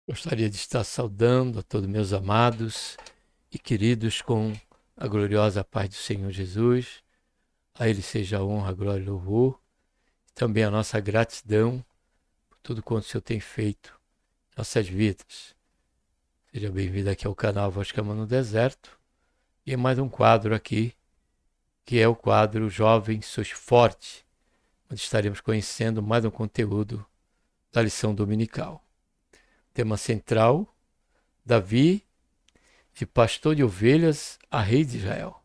Gostaria de estar saudando a todos meus amados e queridos com a gloriosa paz do Senhor Jesus. A Ele seja a honra, a glória e louvor. Também a nossa gratidão por tudo quanto o Senhor tem feito em nossas vidas. Seja bem-vindo aqui ao canal Voz Clama no Deserto. E é mais um quadro aqui, que é o quadro Jovem Sois Forte, onde estaremos conhecendo mais um conteúdo da lição dominical. Tema central, Davi, de pastor de ovelhas a rei de Israel.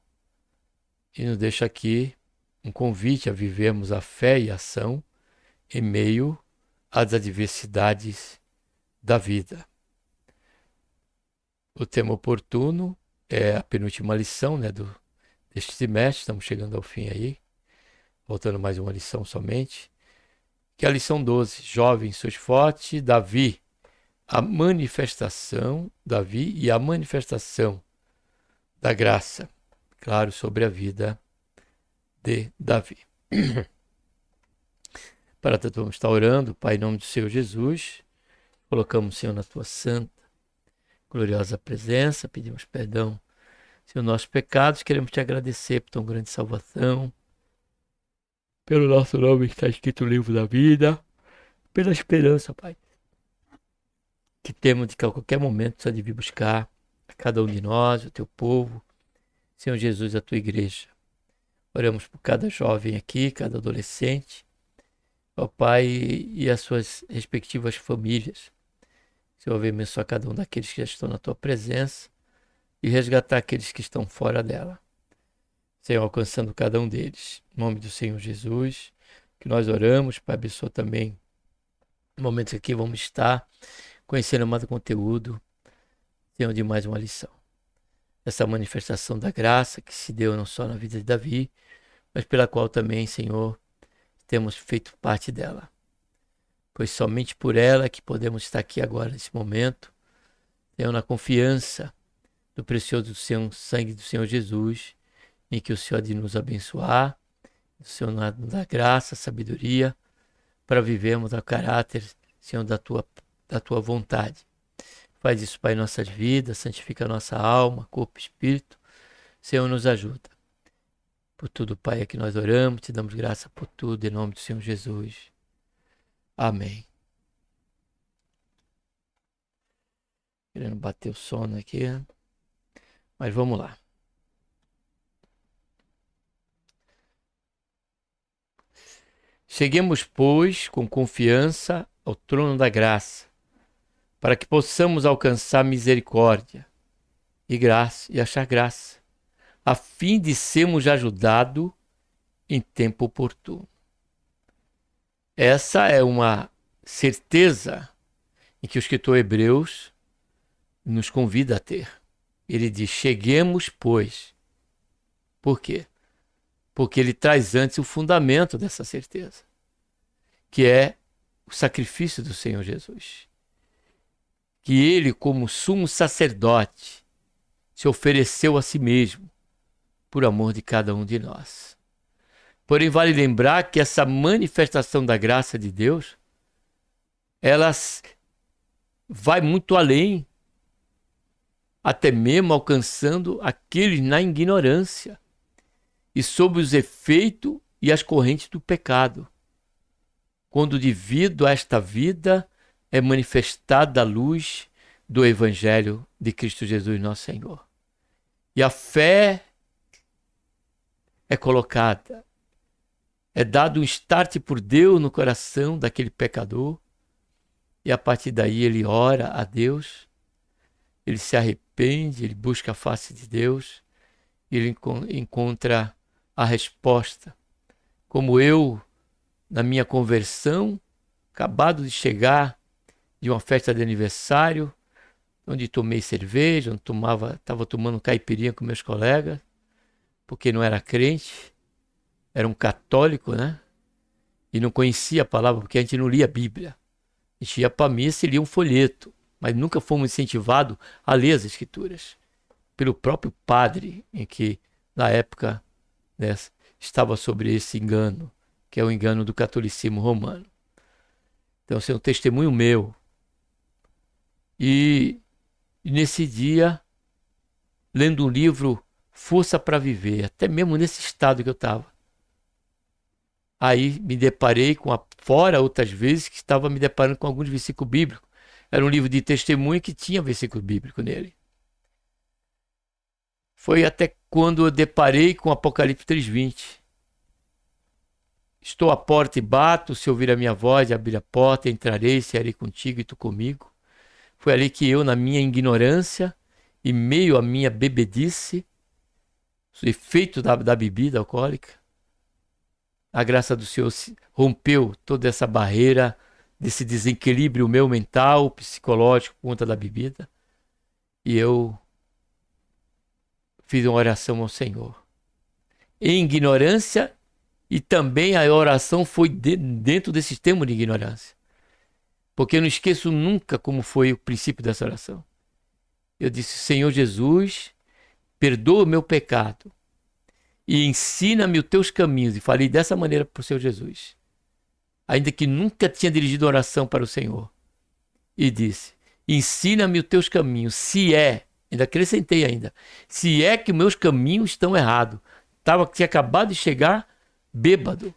E nos deixa aqui um convite a vivermos a fé e a ação em meio às adversidades da vida. O tema oportuno é a penúltima lição deste semestre, estamos chegando ao fim aí, faltando mais uma lição somente, que é a lição 12, Jovem Sois Forte, Davi, Davi e a manifestação da graça, claro, sobre a vida de Davi. Para tanto vamos estar orando, Pai, em nome do Senhor Jesus, colocamos, Senhor, na Tua santa, gloriosa presença, pedimos perdão, Senhor, nossos pecados, queremos Te agradecer por tão grande salvação, pelo nosso nome que está escrito no livro da vida, pela esperança, Pai, que temos de que a qualquer momento só de vir buscar a cada um de nós, o Teu povo, Senhor Jesus, a Tua igreja. Oramos por cada jovem aqui, cada adolescente, ó Pai, e as suas respectivas famílias. Senhor, venha abençoar cada um daqueles que já estão na Tua presença e resgatar aqueles que estão fora dela. Senhor, alcançando cada um deles. Em nome do Senhor Jesus, que nós oramos, Pai, abençoa também no momento que aqui vamos estar conhecendo mais o conteúdo, Senhor, de mais uma lição. Essa manifestação da graça que se deu não só na vida de Davi, mas pela qual também, Senhor, temos feito parte dela. Pois somente por ela que podemos estar aqui agora, nesse momento, Senhor, na confiança do precioso sangue do Senhor Jesus, em que o Senhor há de nos abençoar, o Senhor nos dá graça, sabedoria, para vivermos a caráter, Senhor, da tua vontade. Faz isso, Pai, em nossas vidas, santifica a nossa alma, corpo e espírito. Senhor, nos ajuda. Por tudo, Pai, é que nós oramos, Te damos graça por tudo, em nome do Senhor Jesus. Amém. Querendo bater o sono aqui, mas vamos lá. Cheguemos, pois, com confiança ao trono da graça, para que possamos alcançar misericórdia e graça e achar graça, a fim de sermos ajudados em tempo oportuno. Essa é uma certeza em que o escritor Hebreus nos convida a ter. Ele diz, cheguemos, pois. Por quê? Porque ele traz antes o fundamento dessa certeza, que é o sacrifício do Senhor Jesus. Que ele, como sumo sacerdote, se ofereceu a si mesmo por amor de cada um de nós. Porém, vale lembrar que essa manifestação da graça de Deus, ela vai muito além, até mesmo alcançando aqueles na ignorância e sob os efeitos e as correntes do pecado, quando devido a esta vida é manifestada a luz do Evangelho de Cristo Jesus, nosso Senhor. E a fé é colocada, é dado um start por Deus no coração daquele pecador, e a partir daí ele ora a Deus, ele se arrepende, ele busca a face de Deus, e ele encontra a resposta. Como eu, na minha conversão, acabado de chegar de uma festa de aniversário, onde tomei cerveja, onde estava tomando caipirinha com meus colegas, porque não era crente, era um católico, né? E não conhecia a palavra, porque a gente não lia a Bíblia. A gente ia para a missa e lia um folheto, mas nunca fomos incentivados a ler as Escrituras. pelo próprio padre, em que, na época, né, estava sobre esse engano, que é o engano do catolicismo romano. Então, esse é um testemunho meu. E nesse dia, lendo um livro, Força para Viver, até mesmo nesse estado que eu estava. Aí me deparei com, fora outras vezes, que estava me deparando com alguns versículos bíblicos. Era um livro de testemunho que tinha versículo bíblico nele. Foi até quando eu deparei com Apocalipse 3:20. Estou à porta e bato, se ouvir a minha voz, abrir a porta, entrarei, cearei contigo e tu comigo. Foi ali que eu, na minha ignorância, e meio à minha bebedice, o efeito da bebida alcoólica, a graça do Senhor rompeu toda essa barreira, desse desequilíbrio meu mental, psicológico, por conta da bebida. E eu fiz uma oração ao Senhor. Em ignorância, e também a oração foi dentro desse termo de ignorância. Porque eu não esqueço nunca como foi o princípio dessa oração. Eu disse: Senhor Jesus, perdoa o meu pecado e ensina-me os teus caminhos. E falei dessa maneira para o Senhor Jesus. Ainda que nunca tinha dirigido oração para o Senhor. E disse: ensina-me os teus caminhos, ainda acrescentei ainda, se é que meus caminhos estão errados. Tinha acabado de chegar bêbado,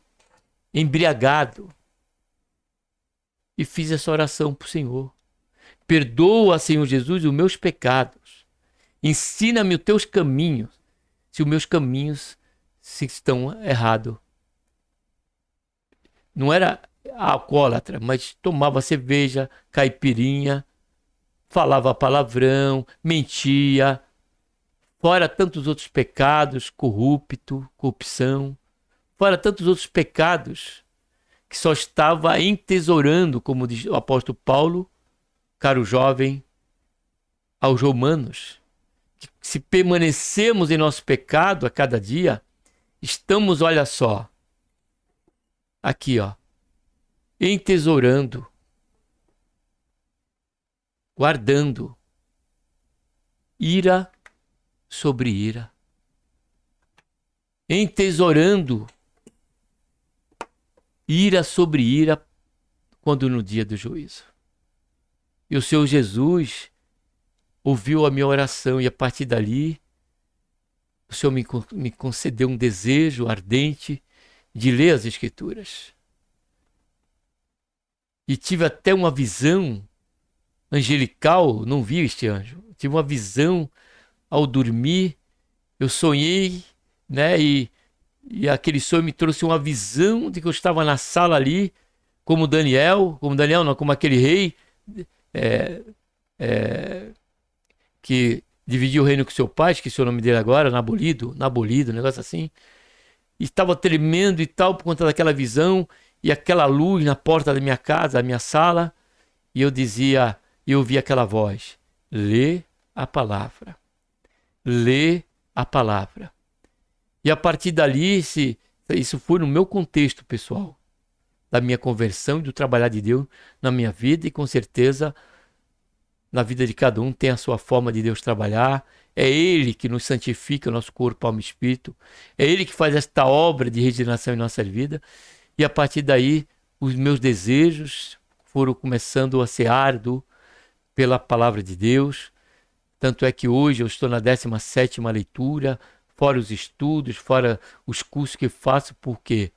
embriagado. E fiz essa oração para o Senhor. Perdoa, Senhor Jesus, os meus pecados. Ensina-me os teus caminhos, se os meus caminhos estão errados. Não era alcoólatra, mas tomava cerveja, caipirinha, falava palavrão, mentia, fora tantos outros pecados, corrupção, fora tantos outros pecados que só estava entesourando, como diz o apóstolo Paulo, caro jovem, aos romanos, que se permanecermos em nosso pecado a cada dia, estamos, olha só, aqui, ó, entesourando, guardando ira sobre ira, entesourando ira sobre ira, quando no dia do juízo. E o Senhor Jesus ouviu a minha oração, e a partir dali o Senhor me concedeu um desejo ardente de ler as Escrituras. E tive até uma visão angelical, não vi este anjo, tive uma visão ao dormir, eu sonhei, né, e aquele sonho me trouxe uma visão de que eu estava na sala ali, como Daniel não, como aquele rei que dividiu o reino com seu pai, esqueci o nome dele agora, Nabolido, um negócio assim, e estava tremendo e tal, por conta daquela visão, e aquela luz na porta da minha casa, da minha sala, e eu ouvia aquela voz: lê a palavra, lê a palavra. E a partir dali, isso foi no meu contexto pessoal, da minha conversão e do trabalhar de Deus na minha vida, e com certeza na vida de cada um tem a sua forma de Deus trabalhar. É Ele que nos santifica, o nosso corpo, alma e espírito. É Ele que faz esta obra de regeneração em nossa vida. E a partir daí, os meus desejos foram começando a ser árduos pela palavra de Deus. Tanto é que hoje eu estou na 17ª leitura, fora os estudos, fora os cursos que faço. Por quê?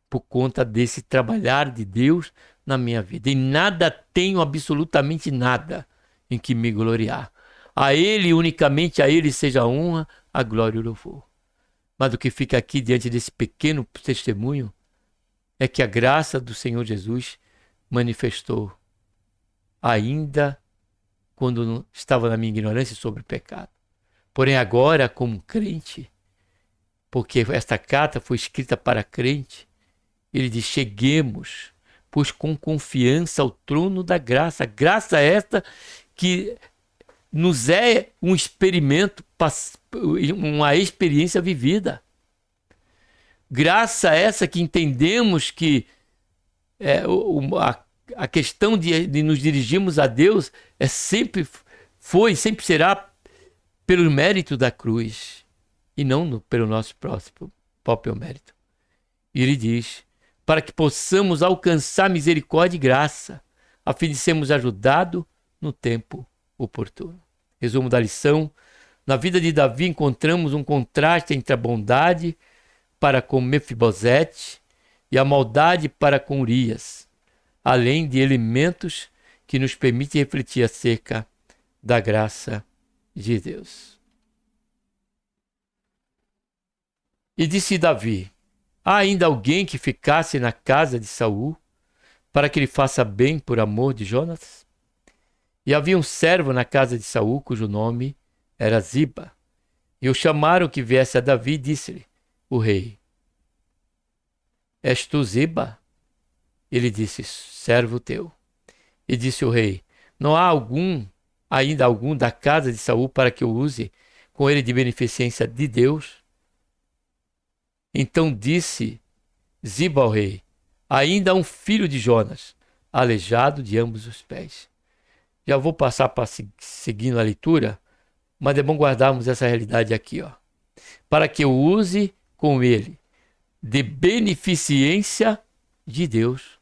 Por conta desse trabalhar de Deus na minha vida. E nada tenho, absolutamente nada, em que me gloriar. A Ele, unicamente a Ele seja a honra, a glória e o louvor. Mas o que fica aqui diante desse pequeno testemunho é que a graça do Senhor Jesus manifestou ainda quando estava na minha ignorância sobre o pecado. Porém agora, como crente, porque esta carta foi escrita para crente, ele diz: cheguemos, pois com confiança ao trono da graça. Graça esta que nos é um experimento, uma experiência vivida. Graça essa que entendemos que a questão de nos dirigirmos a Deus sempre foi, sempre será pelo mérito da cruz e não pelo nosso próprio mérito. E ele diz, para que possamos alcançar misericórdia e graça, a fim de sermos ajudados no tempo oportuno. Resumo da lição: na vida de Davi encontramos um contraste entre a bondade para com Mefibosete e a maldade para com Urias, além de elementos que nos permitem refletir acerca da graça de Deus. E disse Davi: há ainda alguém que ficasse na casa de Saul, para que ele faça bem por amor de Jonatas? E havia um servo na casa de Saul, cujo nome era Ziba. E o chamaram que viesse a Davi e disse-lhe o rei: és tu Ziba? Ele disse: servo teu. E disse o rei: não há ainda algum da casa de Saul para que eu use com ele de beneficência de Deus? Então disse Ziba ao rei: ainda há um filho de Jonas, aleijado de ambos os pés. Já vou passar para seguindo a leitura, mas é bom guardarmos essa realidade aqui, ó. Para que eu use com ele de beneficência de Deus.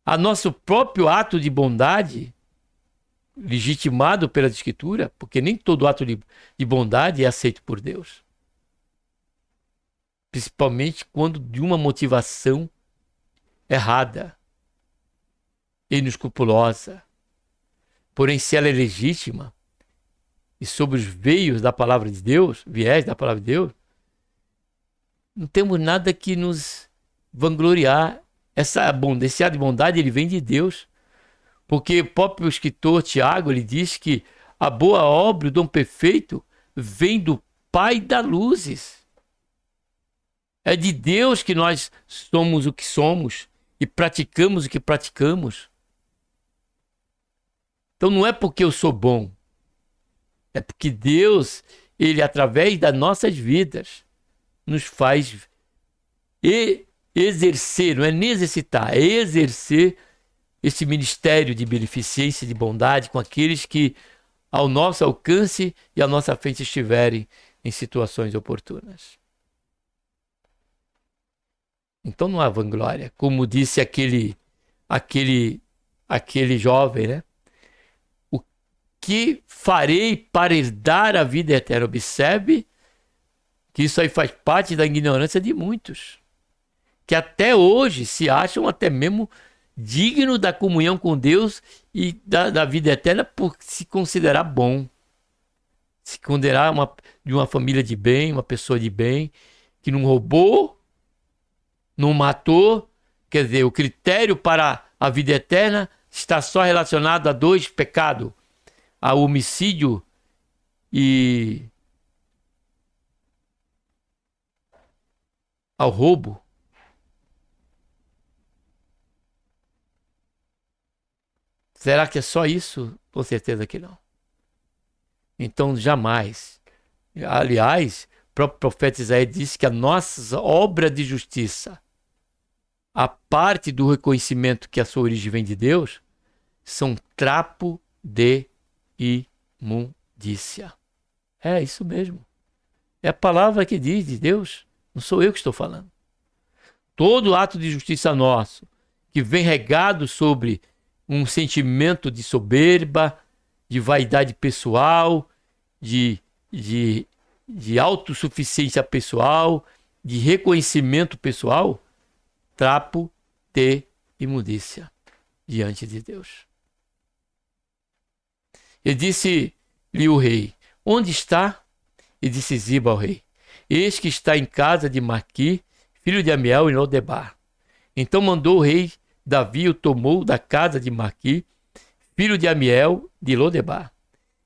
A nosso próprio ato de bondade, legitimado pela Escritura, porque nem todo ato de bondade é aceito por Deus. Principalmente quando de uma motivação errada, inescrupulosa. Porém, se ela é legítima e sob os veios da palavra de Deus, viés da palavra de Deus, não temos nada que nos vangloriar. Esse ato de bondade, ele vem de Deus. Porque o próprio escritor Tiago, ele diz que a boa obra, o dom perfeito, vem do Pai das luzes. É de Deus que nós somos o que somos e praticamos o que praticamos. Então não é porque eu sou bom, é porque Deus, ele através das nossas vidas, nos faz exercer, não é nem exercitar, é exercer esse ministério de beneficência, de bondade com aqueles que ao nosso alcance e à nossa frente estiverem em situações oportunas. Então não há vanglória, como disse aquele jovem, né? O que farei para herdar a vida eterna? Observe que isso aí faz parte da ignorância de muitos, que até hoje se acham até mesmo dignos da comunhão com Deus e da vida eterna por se considerar bom, se considerar de uma família de bem, uma pessoa de bem, que não roubou, não matou. Quer dizer, o critério para a vida eterna está só relacionado a dois pecados: ao homicídio e ao roubo. Será que é só isso? Com certeza que não. Então, jamais. Aliás, o próprio profeta Isaías disse que a nossa obra de justiça, a parte do reconhecimento que a sua origem vem de Deus, são trapo de imundícia. É isso mesmo. É a palavra que diz de Deus. Não sou eu que estou falando. Todo ato de justiça nosso, que vem regado sobre um sentimento de soberba, de vaidade pessoal, de autossuficiência pessoal, de reconhecimento pessoal, trapo de imundícia diante de Deus. E disse-lhe o rei: onde está? E disse Ziba ao rei: eis que está em casa de Maqui, filho de Amiel, em Lodebar. Então mandou o rei Davi, o tomou da casa de Maqui, filho de Amiel, de Lodebar.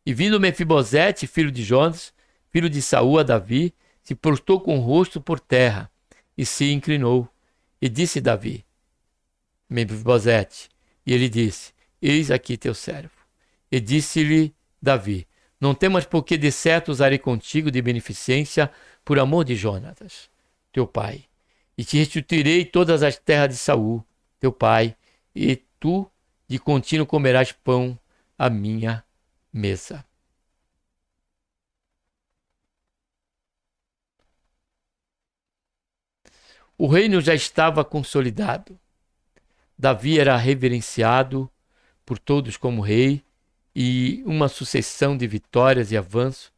E vindo Mefibosete, filho de Jonas, filho de Saul, a Davi, se prostrou com o rosto por terra e se inclinou. E disse Davi: Mefibosete. E ele disse: eis aqui teu servo. E disse-lhe Davi: não temas, porque de certo usarei contigo de beneficência por amor de Jonatas, teu pai. E te restituirei todas as terras de Saul, teu pai, e tu de contínuo comerás pão à minha mesa. O reino já estava consolidado. Davi era reverenciado por todos como rei e uma sucessão de vitórias e avanços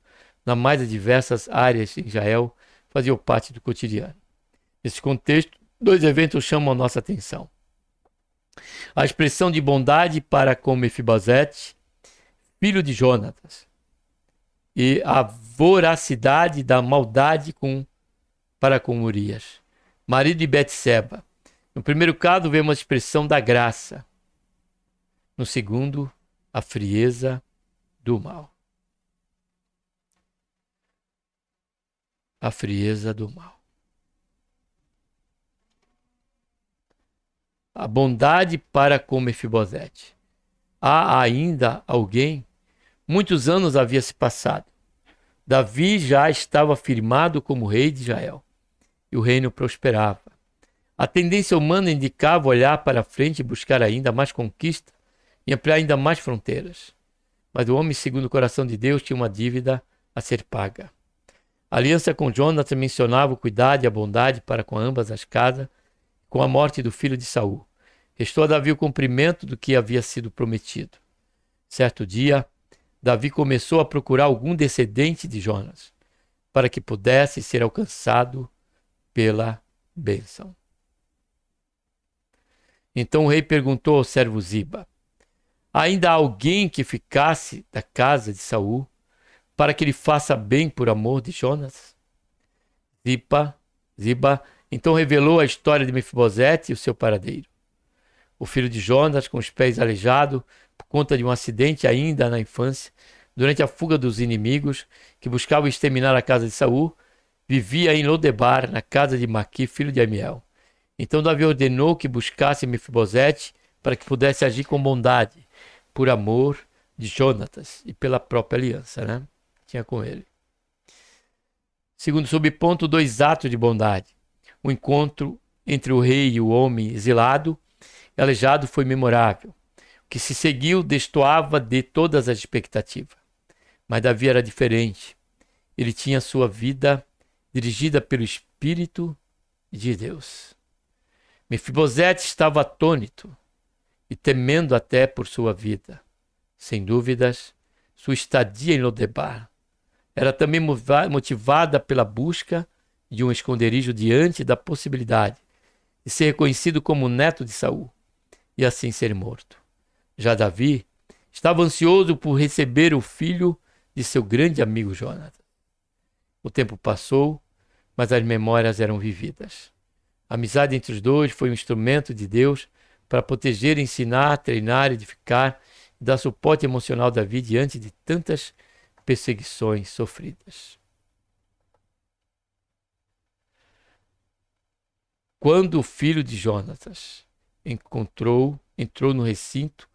nas mais diversas áreas em Israel faziam parte do cotidiano. Nesse contexto, dois eventos chamam a nossa atenção. A expressão de bondade para com Mefibosete, filho de Jonatas, e a voracidade da maldade para com Urias, marido de Betseba. No primeiro caso, vemos a expressão da graça. No segundo, a frieza do mal. A frieza do mal. A bondade para com Mefibosete. Há ainda alguém? Muitos anos havia se passado. Davi já estava firmado como rei de Israel. E o reino prosperava. A tendência humana indicava olhar para frente e buscar ainda mais conquista e ampliar ainda mais fronteiras. Mas o homem, segundo o coração de Deus, tinha uma dívida a ser paga. A aliança com Jonatas mencionava o cuidado e a bondade para com ambas as casas, com a morte do filho de Saul. Restou a Davi o cumprimento do que havia sido prometido. Certo dia, Davi começou a procurar algum descendente de Jonas, para que pudesse ser alcançado pela bênção. Então o rei perguntou ao servo Ziba: ainda há alguém que ficasse da casa de Saul, para que ele faça bem por amor de Jonas? Ziba então revelou a história de Mefibosete e o seu paradeiro. O filho de Jonas, com os pés aleijados por conta de um acidente ainda na infância, durante a fuga dos inimigos que buscavam exterminar a casa de Saul, vivia em Lodebar, na casa de Maqui, filho de Amiel. Então Davi ordenou que buscasse Mefibosete para que pudesse agir com bondade, por amor de Jonatas e pela própria aliança, né? Tinha com ele. Segundo subponto, dois atos de bondade. O encontro entre o rei e o homem exilado e aleijado foi memorável. O que se seguiu destoava de todas as expectativas. Mas Davi era diferente. Ele tinha sua vida dirigida pelo Espírito de Deus. Mefibosete estava atônito e temendo até por sua vida. Sem dúvidas, sua estadia em Lodebar era também motivada pela busca de um esconderijo diante da possibilidade de ser reconhecido como neto de Saul e assim ser morto. Já Davi estava ansioso por receber o filho de seu grande amigo Jonatas. O tempo passou, mas as memórias eram vividas. A amizade entre os dois foi um instrumento de Deus para proteger, ensinar, treinar, edificar e dar suporte emocional a Davi diante de tantas perseguições sofridas. Quando o filho de Jonatas entrou no recinto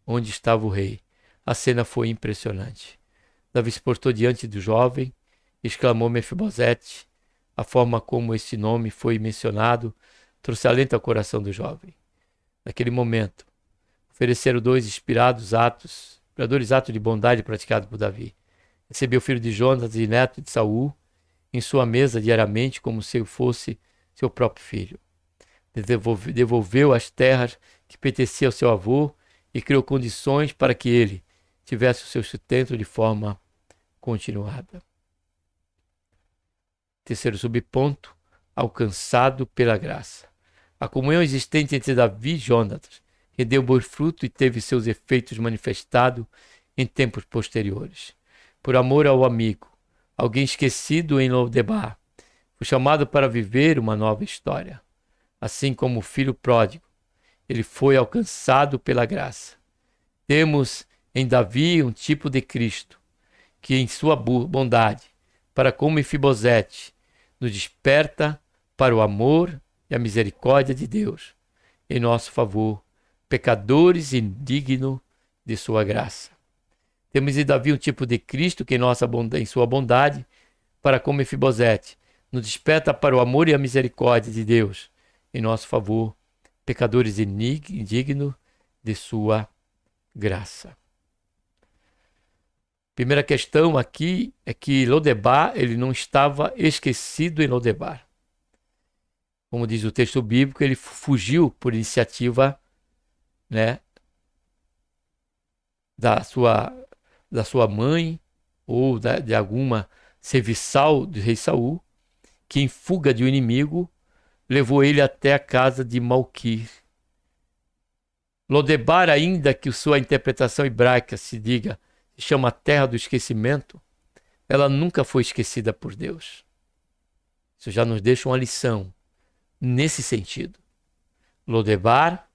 onde estava o rei, a cena foi impressionante. Davi se portou diante do jovem e exclamou: Mefibosete. A forma como esse nome foi mencionado trouxe alento ao coração do jovem. Naquele momento, ofereceram dois inspiradores atos de bondade praticados por Davi. Recebeu o filho de Jonas e neto de Saul em sua mesa diariamente como se fosse seu próprio filho. Devolveu as terras que pertenciam ao seu avô e criou condições para que ele tivesse o seu sustento de forma continuada. Terceiro subponto, alcançado pela graça. A comunhão existente entre Davi e Jonatas rendeu bom fruto e teve seus efeitos manifestados em tempos posteriores. Por amor ao amigo, alguém esquecido em Lodebar, foi chamado para viver uma nova história. Assim como o filho pródigo, ele foi alcançado pela graça. Temos em Davi um tipo de Cristo, que em sua bondade, para com Mefibosete, nos desperta para o amor e a misericórdia de Deus, em nosso favor, pecadores indignos de sua graça. Temos em Davi um tipo de Cristo que em sua bondade, para com Mefibosete, nos desperta para o amor e a misericórdia de Deus, em nosso favor, pecadores indignos de sua graça. Primeira questão aqui é que Lodebar, ele não estava esquecido em Lodebar. como diz o texto bíblico, ele fugiu por iniciativa, né, da sua mãe ou de alguma serviçal do rei Saul, que em fuga de um inimigo levou ele até a casa de Malquir. Lodebar, ainda que sua interpretação hebraica se chama terra do esquecimento, ela nunca foi esquecida por Deus. Isso já nos deixa uma lição nesse sentido. Lodebar,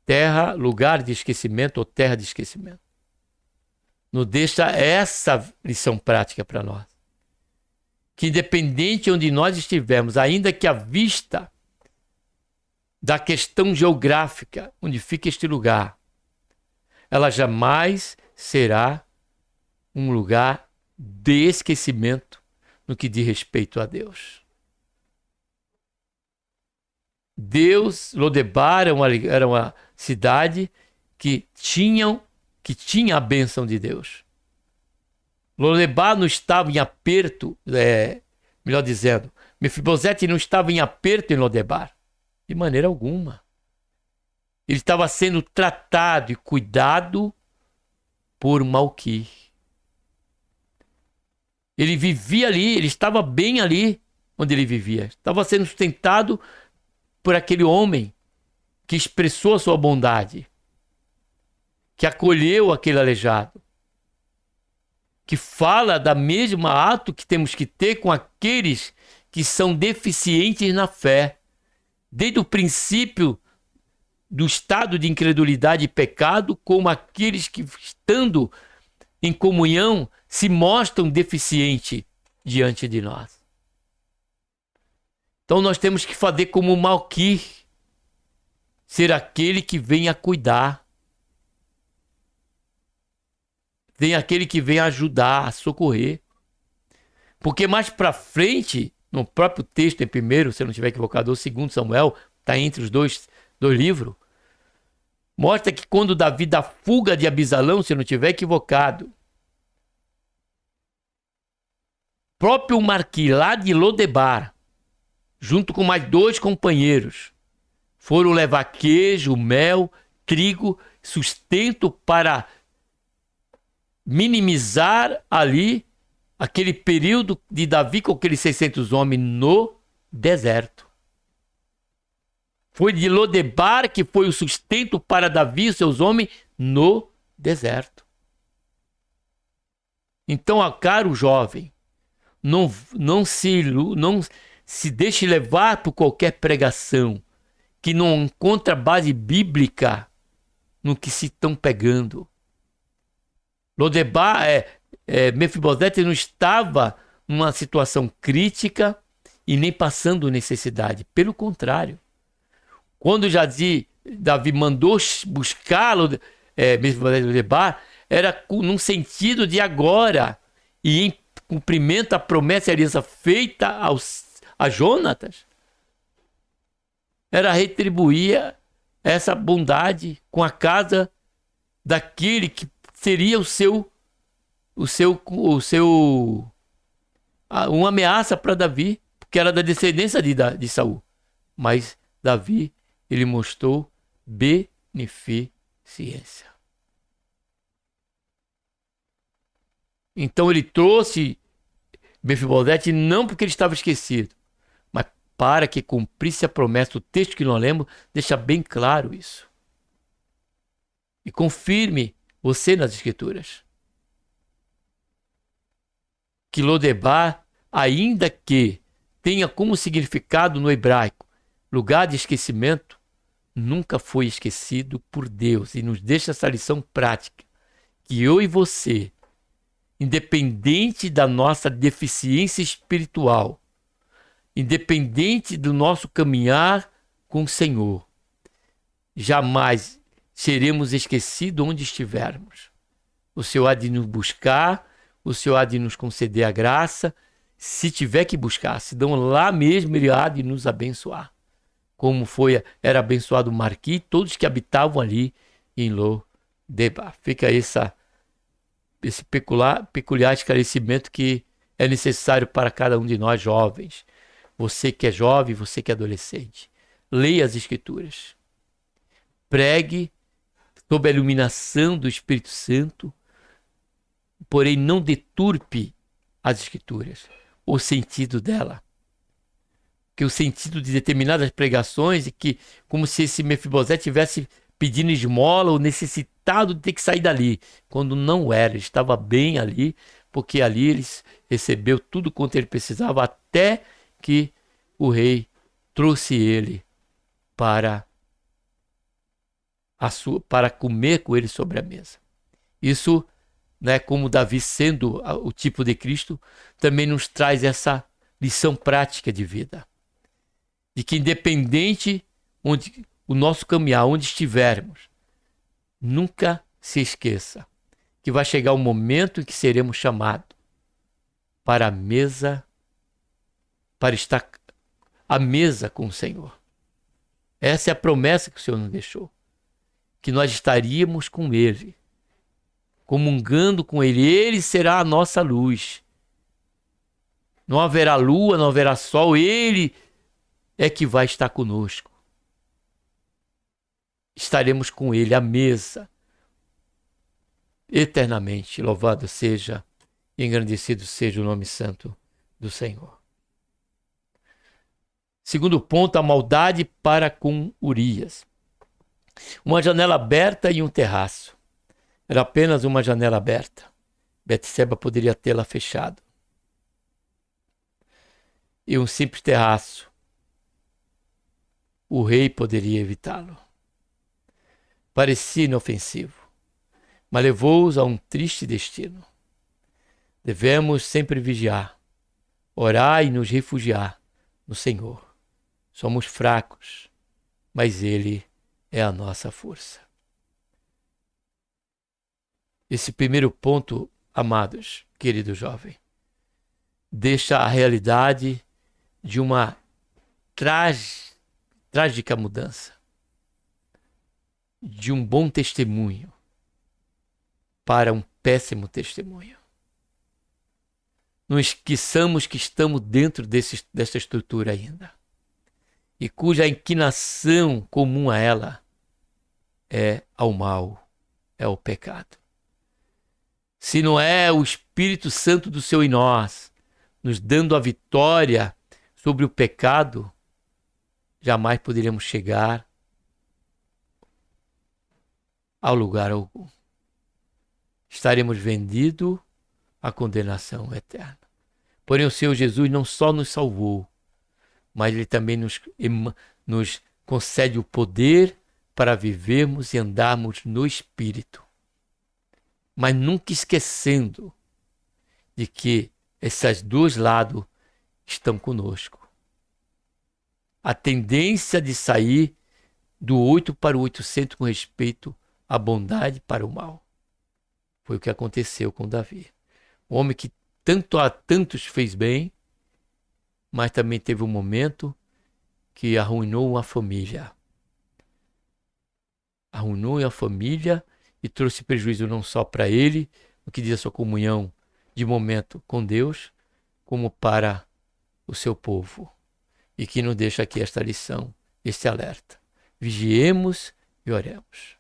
terra, lugar de esquecimento ou terra de esquecimento. Nos deixa essa lição prática para nós. Que independente onde nós estivermos, ainda que a vista da questão geográfica, onde fica este lugar, ela jamais será um lugar de esquecimento no que diz respeito a Deus. Lodebar era uma cidade que tinha a bênção de Deus. Lodebar não estava em aperto, melhor dizendo, Mefibosete não estava em aperto em Lodebar, de maneira alguma. Ele estava sendo tratado e cuidado por Malquir. Ele vivia ali, ele estava bem ali onde ele vivia. Estava sendo sustentado por aquele homem que expressou a sua bondade, que acolheu aquele aleijado, que fala da mesma ato que temos que ter com aqueles que são deficientes na fé. Desde o princípio do estado de incredulidade e pecado, como aqueles que, estando em comunhão, se mostram deficientes diante de nós. Então nós temos que fazer como Malquir, ser aquele que vem a cuidar, vem aquele que vem a ajudar, a socorrer. Porque mais para frente, no próprio texto, em primeiro, se eu não estiver equivocado, ou segundo Samuel, está entre os dois livros, mostra que quando Davi dá fuga de Abisalão, se eu não estiver equivocado, próprio Malquir, lá de Lodebar, junto com mais 2 companheiros, foram levar queijo, mel, trigo, sustento para minimizar ali aquele período de Davi com aqueles 600 homens no deserto. Foi de Lodebar que foi o sustento para Davi e seus homens no deserto. Então, caro jovem, não se deixe levar por qualquer pregação que não encontra base bíblica no que se estão pegando. Lodebar, Mefibosete não estava numa situação crítica e nem passando necessidade. Pelo contrário, quando Davi mandou buscar Mefibosete e Lodebar, era num sentido de agora e em cumprimento à promessa e aliança feita a Jonatas, era retribuir essa bondade com a casa daquele que seria uma ameaça para Davi, porque era da descendência de Saul. Mas Davi, ele mostrou beneficência. Então ele trouxe Mefibosete não porque ele estava esquecido, mas para que cumprisse a promessa. O texto que nós lemos deixa bem claro isso. E confirme você nas Escrituras que Lodebar, ainda que tenha como significado no hebraico lugar de esquecimento, nunca foi esquecido por Deus, e nos deixa essa lição prática, que eu e você, independente da nossa deficiência espiritual, independente do nosso caminhar com o Senhor, jamais seremos esquecidos onde estivermos. O Senhor há de nos buscar, o Senhor há de nos conceder a graça. Se tiver que buscar, senão lá mesmo Ele há de nos abençoar. Como era abençoado Malquir, todos que habitavam ali em Lodebar. Fica esse peculiar esclarecimento que é necessário para cada um de nós jovens. Você que é jovem, você que é adolescente, leia as Escrituras. Pregue sob a iluminação do Espírito Santo, porém não deturpe as Escrituras, o sentido dela. Que o sentido de determinadas pregações é que, como se esse Mefibosete tivesse pedindo esmola ou necessitado de ter que sair dali, quando não era, ele estava bem ali, porque ali ele recebeu tudo quanto ele precisava, até que o rei trouxe ele para para comer com ele sobre a mesa. Isso, né, como Davi sendo o tipo de Cristo, também nos traz essa lição prática de vida. De que independente onde o nosso caminhar, onde estivermos, nunca se esqueça que vai chegar o momento em que seremos chamados para a mesa, para estar à mesa com o Senhor. Essa é a promessa que o Senhor nos deixou. Que nós estaríamos com Ele, comungando com Ele. Ele será a nossa luz. Não haverá lua, não haverá sol. Ele é que vai estar conosco. Estaremos com Ele à mesa, eternamente. Louvado seja e engrandecido seja o nome santo do Senhor. Segundo ponto, a maldade para com Urias. Uma janela aberta e um terraço. Era apenas uma janela aberta. Betseba poderia tê-la fechado. E um simples terraço. O rei poderia evitá-lo. Parecia inofensivo, mas levou-os a um triste destino. Devemos sempre vigiar, orar e nos refugiar no Senhor. Somos fracos, mas Ele é a nossa força. Esse primeiro ponto, amados, querido jovem, deixa a realidade de uma trágica mudança, de um bom testemunho para um péssimo testemunho. Não esqueçamos que estamos dentro dessa estrutura ainda, e cuja inclinação comum a ela é ao mal, é ao pecado. Se não é o Espírito Santo do Senhor em nós, nos dando a vitória sobre o pecado, jamais poderíamos chegar ao lugar algum. Estaremos vendidos à condenação eterna. Porém, o Senhor Jesus não só nos salvou, mas Ele também nos concede o poder para vivermos e andarmos no Espírito. Mas nunca esquecendo de que esses dois lados estão conosco. A tendência de sair do 8 para o 800 com respeito à bondade para o mal. Foi o que aconteceu com Davi. Um homem que tanto a tantos fez bem, mas também teve um momento que arruinou uma família. Arruinou a família e trouxe prejuízo não só para ele, no que diz a sua comunhão de momento com Deus, como para o seu povo. E que nos deixa aqui esta lição, este alerta. Vigiemos e oremos.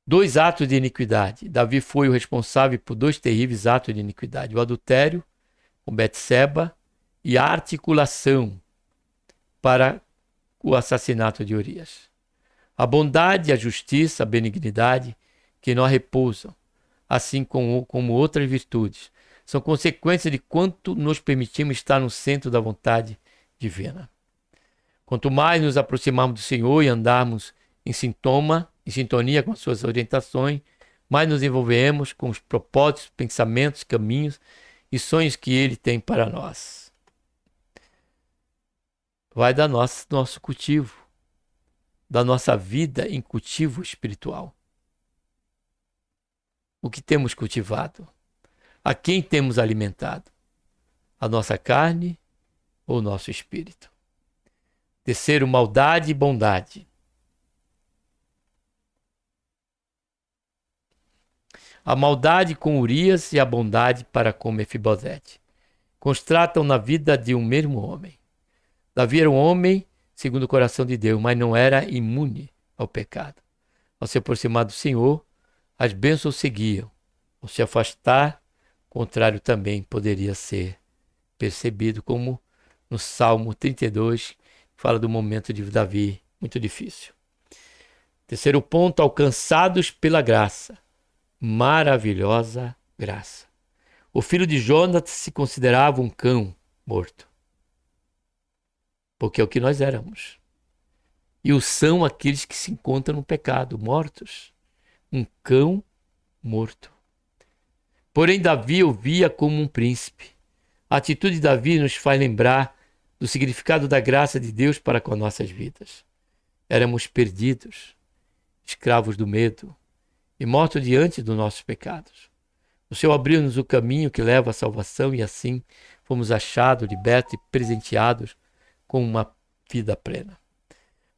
2 atos de iniquidade. Davi foi o responsável por 2 terríveis atos de iniquidade. O adultério com Betseba e a articulação para o assassinato de Urias. A bondade, a justiça, a benignidade que nós repousam, assim como outras virtudes, são consequências de quanto nos permitimos estar no centro da vontade divina. Quanto mais nos aproximarmos do Senhor e andarmos em sintonia com as suas orientações, mais nos envolvemos com os propósitos, pensamentos, caminhos e sonhos que Ele tem para nós. Vai dar nosso cultivo, da nossa vida em cultivo espiritual. O que temos cultivado? A quem temos alimentado? A nossa carne ou o nosso espírito? Terceiro, maldade e bondade. A maldade com Urias e a bondade para com Mefibosete. constatam na vida de um mesmo homem. Davi era um homem segundo o coração de Deus, mas não era imune ao pecado. Ao se aproximar do Senhor, as bênçãos seguiam. Ao se afastar, o contrário também poderia ser percebido, como no Salmo 32, fala do momento de Davi muito difícil. Terceiro ponto, alcançados pela graça. Maravilhosa graça. O filho de Jonas se considerava um cão morto, porque é o que nós éramos. E o são aqueles que se encontram no pecado, mortos. Um cão morto. Porém, Davi o via como um príncipe. A atitude de Davi nos faz lembrar do significado da graça de Deus para com nossas vidas. Éramos perdidos, escravos do medo e mortos diante dos nossos pecados. O Senhor abriu-nos o caminho que leva à salvação e assim fomos achados, libertos e presenteados com uma vida plena.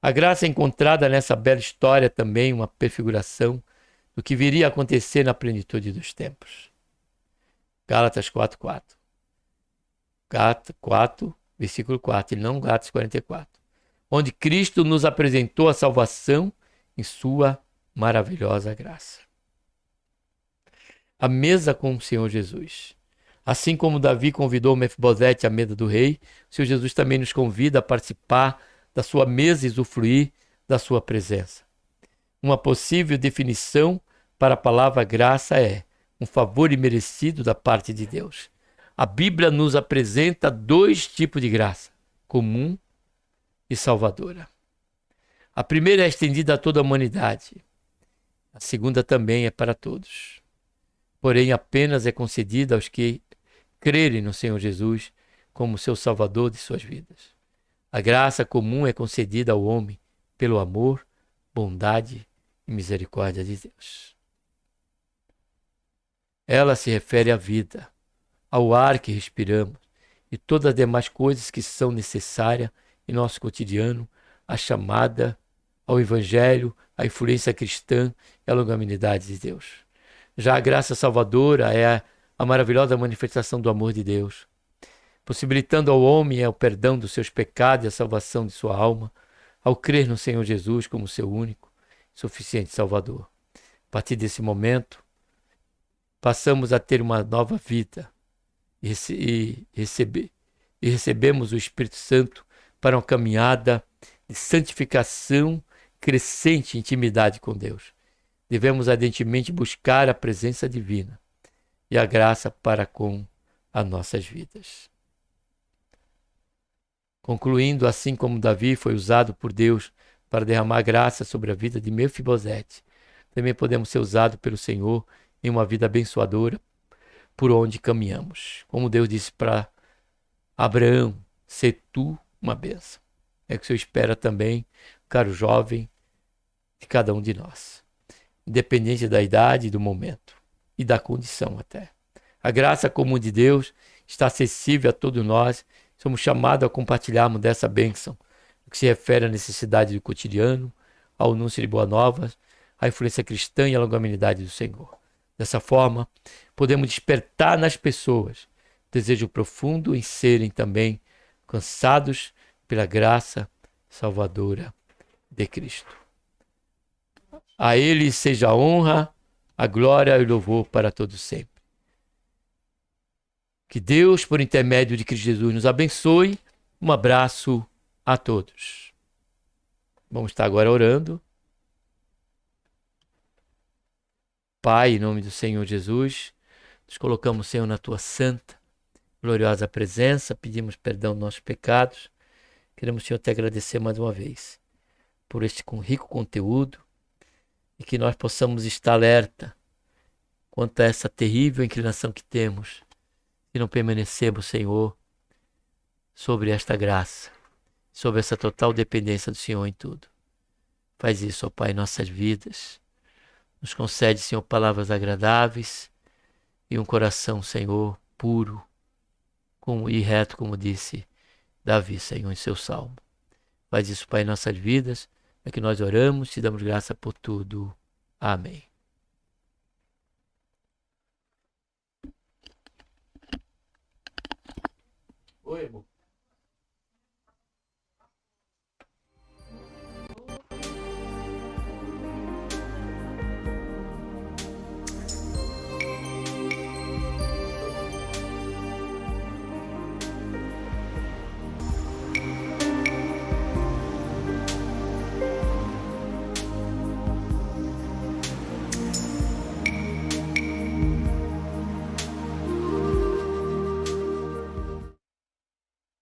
A graça encontrada nessa bela história também uma prefiguração do que viria a acontecer na plenitude dos tempos. Gálatas 4:4. Gálatas 4, versículo 4, e não Gálatas 44. Onde Cristo nos apresentou a salvação em sua maravilhosa graça. A mesa com o Senhor Jesus. Assim como Davi convidou Mefibosete à mesa do rei, o Senhor Jesus também nos convida a participar da sua mesa e usufruir da sua presença. Uma possível definição para a palavra graça é um favor imerecido da parte de Deus. A Bíblia nos apresenta dois tipos de graça, comum e salvadora. A primeira é estendida a toda a humanidade. A segunda também é para todos. Porém, apenas é concedida aos que crerem no Senhor Jesus como seu Salvador de suas vidas. A graça comum é concedida ao homem pelo amor, bondade e misericórdia de Deus. Ela se refere à vida, ao ar que respiramos e todas as demais coisas que são necessárias em nosso cotidiano, a chamada ao Evangelho, a influência cristã e a longanimidade de Deus. Já a graça salvadora é a maravilhosa manifestação do amor de Deus, possibilitando ao homem o perdão dos seus pecados e a salvação de sua alma, ao crer no Senhor Jesus como seu único e suficiente Salvador. A partir desse momento, passamos a ter uma nova vida e recebemos o Espírito Santo para uma caminhada de santificação crescente em intimidade com Deus. Devemos ardentemente buscar a presença divina e a graça para com as nossas vidas. Concluindo, assim como Davi foi usado por Deus para derramar graça sobre a vida de Mefibosete, também podemos ser usados pelo Senhor em uma vida abençoadora por onde caminhamos. Como Deus disse para Abraão, ser tu uma bênção. É o que o Senhor espera também, caro jovem, de cada um de nós, independente da idade, do momento e da condição até. A graça comum de Deus está acessível a todos nós. Somos chamados a compartilharmos dessa bênção, o que se refere à necessidade do cotidiano, ao anúncio de boas novas, à influência cristã e à longanimidade do Senhor. Dessa forma, podemos despertar nas pessoas desejo profundo em serem também alcançados pela graça salvadora de Cristo. A Ele seja a honra, a glória e o louvor para todos sempre. Que Deus, por intermédio de Cristo Jesus, nos abençoe. Um abraço a todos. Vamos estar agora orando. Pai, em nome do Senhor Jesus, nos colocamos, Senhor, na Tua santa, gloriosa presença, pedimos perdão dos nossos pecados. Queremos, Senhor, te agradecer mais uma vez por este rico conteúdo e que nós possamos estar alerta quanto a essa terrível inclinação que temos e não permanecemos, Senhor, sobre esta graça, sobre essa total dependência do Senhor em tudo. Faz isso, ó Pai, em nossas vidas. Nos concede, Senhor, palavras agradáveis e um coração, Senhor, puro e reto, como disse Davi, Senhor, em seu salmo. Faz isso, Pai, em nossas vidas. É que nós oramos, te damos graça por tudo. Amém. Oi, amor.